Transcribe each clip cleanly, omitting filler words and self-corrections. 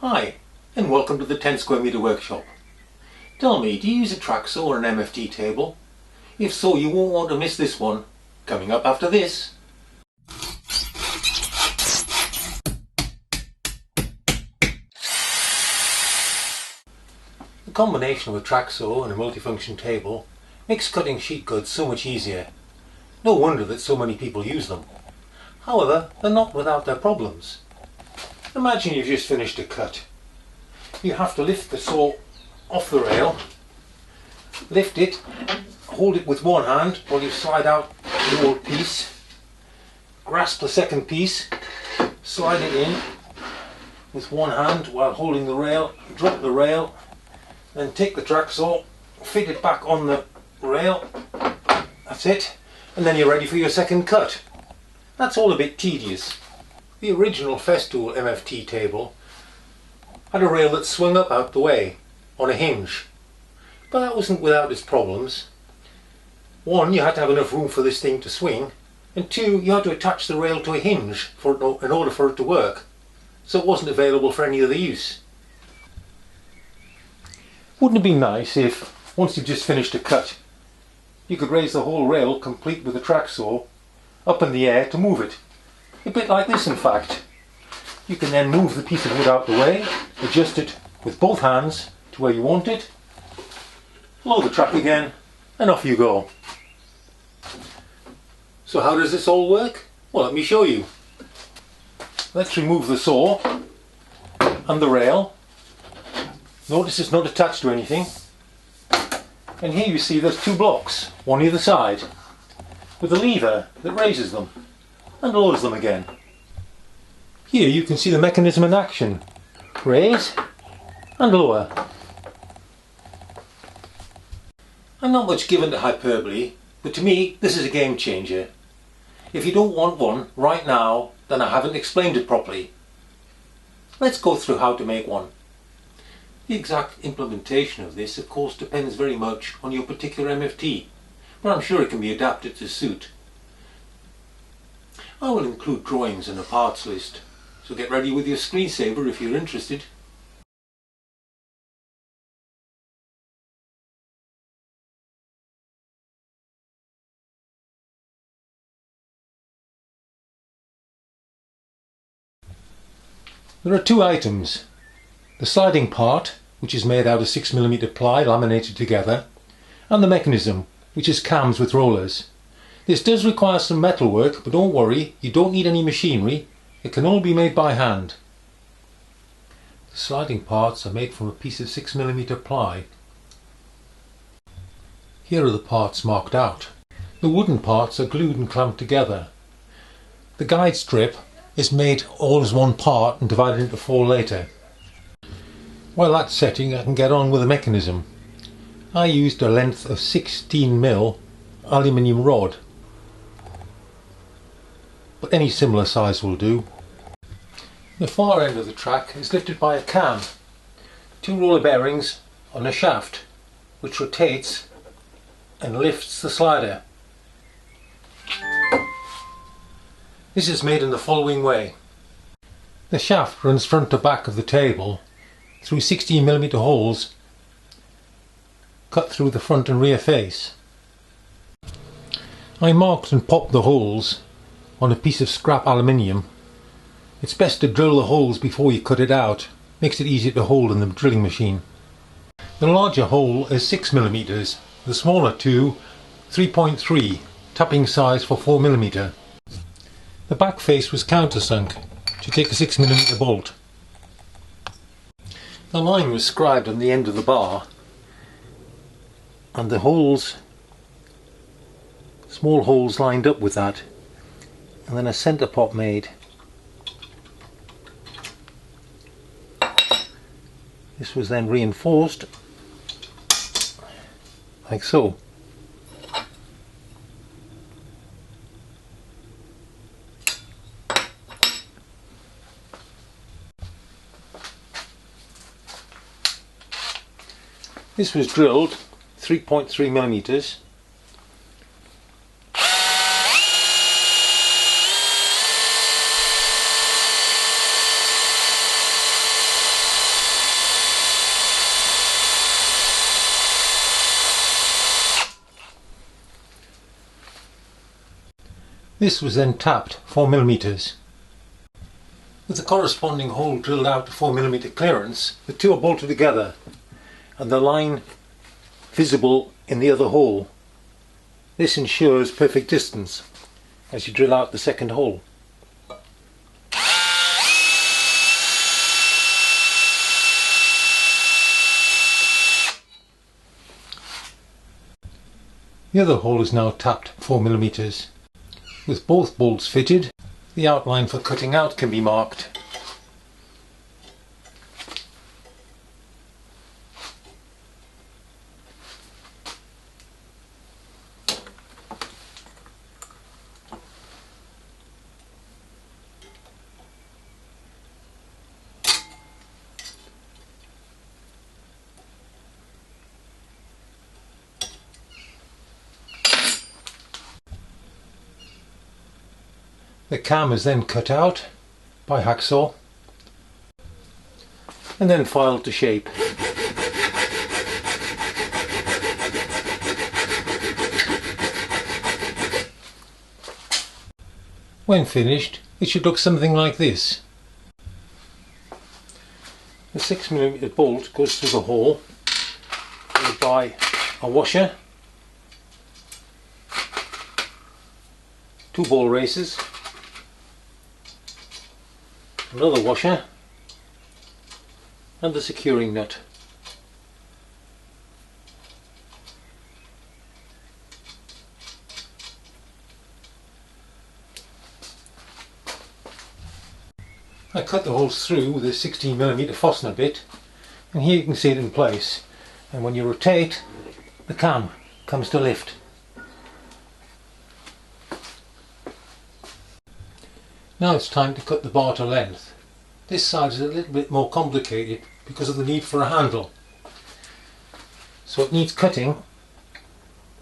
Hi, and welcome to the 10 square meter workshop. Tell me, do you use a tracksaw or an MFT table? If so, you won't want to miss this one, coming up after this. The combination of a tracksaw and a multifunction table makes cutting sheet goods so much easier. No wonder that so many people use them. However, they're not without their problems. Imagine you've just finished a cut. You have to lift the saw off the rail, lift it, hold it with one hand while you slide out the old piece, grasp the second piece, slide it in with one hand while holding the rail, drop the rail, then take the track saw, fit it back on the rail, that's it, and then you're ready for your second cut. That's all a bit tedious. The original Festool MFT table had a rail that swung up out the way on a hinge, but that wasn't without its problems. One, you had to have enough room for this thing to swing, and two, you had to attach the rail to a hinge in order for it to work, so it wasn't available for any other use. Wouldn't it be nice if, once you've just finished a cut, you could raise the whole rail complete with a track saw up in the air to move it? A bit like this, in fact. You can then move the piece of wood out the way, adjust it with both hands to where you want it, load the track again, and off you go. So how does this all work? Well, let me show you. Let's remove the saw and the rail. Notice it's not attached to anything. And here you see there's two blocks, one either side, with a lever that raises them and lowers them again. Here you can see the mechanism in action. Raise and lower. I'm not much given to hyperbole, but to me this is a game changer. If you don't want one right now, then I haven't explained it properly. Let's go through how to make one. The exact implementation of this of course depends very much on your particular MFT, but I'm sure it can be adapted to suit. I will include drawings and a parts list, so get ready with your screensaver if you're interested. There are two items: the sliding part, which is made out of 6mm ply laminated together, and the mechanism, which is cams with rollers. This does require some metal work, but don't worry, you don't need any machinery. It can all be made by hand. The sliding parts are made from a piece of 6mm ply. Here are the parts marked out. The wooden parts are glued and clamped together. The guide strip is made all as one part and divided into four later. While that's setting, I can get on with the mechanism. I used a length of 16mm aluminium rod, but any similar size will do. The far end of the track is lifted by a cam, two roller bearings on a shaft which rotates and lifts the slider. This is made in the following way. The shaft runs front to back of the table through 16mm holes cut through the front and rear face. I marked and popped the holes on a piece of scrap aluminium. It's best to drill the holes before you cut it out. Makes it easier to hold in the drilling machine. The larger hole is 6mm, the smaller two 3.3, tapping size for 4mm. The back face was countersunk to take a 6mm bolt. The line was scribed on the end of the bar, and the holes, small holes lined up with that, and then a centre pop made. This was then reinforced like so. This was drilled 3.3mm. This was then tapped 4mm. With the corresponding hole drilled out to 4mm clearance, the two are bolted together and the line visible in the other hole. This ensures perfect distance as you drill out the second hole. The other hole is now tapped 4mm. With both bolts fitted, the outline for cutting out can be marked. The cam is then cut out by hacksaw and then filed to shape. When finished, it should look something like this. The 6mm bolt goes through the hole, followed by a washer, 2 ball races, another washer and the securing nut. I cut the holes through with a 16mm Forstner bit, and here you can see it in place, and when you rotate the cam comes to lift. Now it's time to cut the bar to length. This side is a little bit more complicated because of the need for a handle. So it needs cutting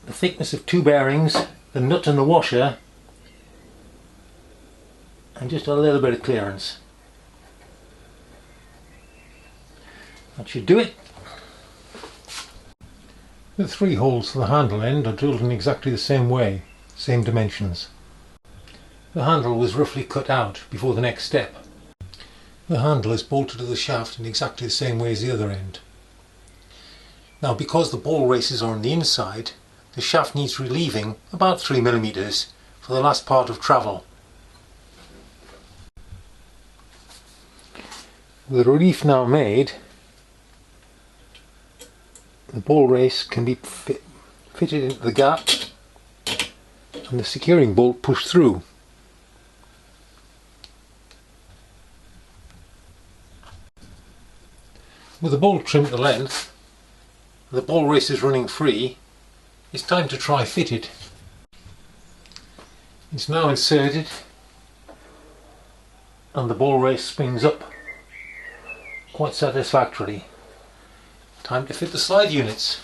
the thickness of 2 bearings, the nut and the washer, and just a little bit of clearance. That should do it. The 3 holes for the handle end are drilled in exactly the same way, same dimensions. The handle was roughly cut out before the next step. The handle is bolted to the shaft in exactly the same way as the other end. Now, because the ball races are on the inside, the shaft needs relieving about 3mm for the last part of travel. With the relief now made, the ball race can be fitted into the gap and the securing bolt pushed through. With the bolt trimmed to length, the ball race is running free, it's time to try fit it. It's now inserted and the ball race springs up quite satisfactorily. Time to fit the slide units.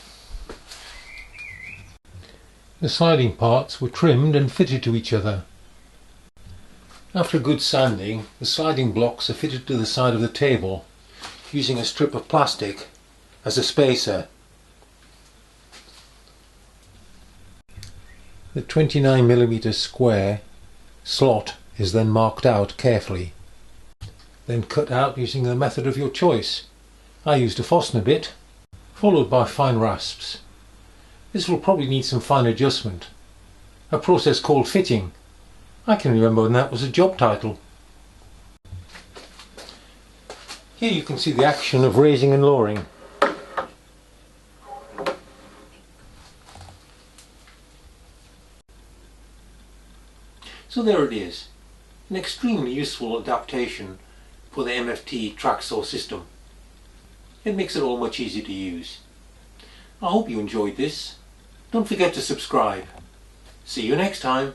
The sliding parts were trimmed and fitted to each other. After good sanding, the sliding blocks are fitted to the side of the table using a strip of plastic as a spacer. The 29mm square slot is then marked out carefully, then cut out using the method of your choice. I used a Forstner bit, followed by fine rasps. This will probably need some fine adjustment, a process called fitting. I can remember when that was a job title. Here you can see the action of raising and lowering. So there it is, an extremely useful adaptation for the MFT tracksaw system. It makes it all much easier to use. I hope you enjoyed this. Don't forget to subscribe. See you next time.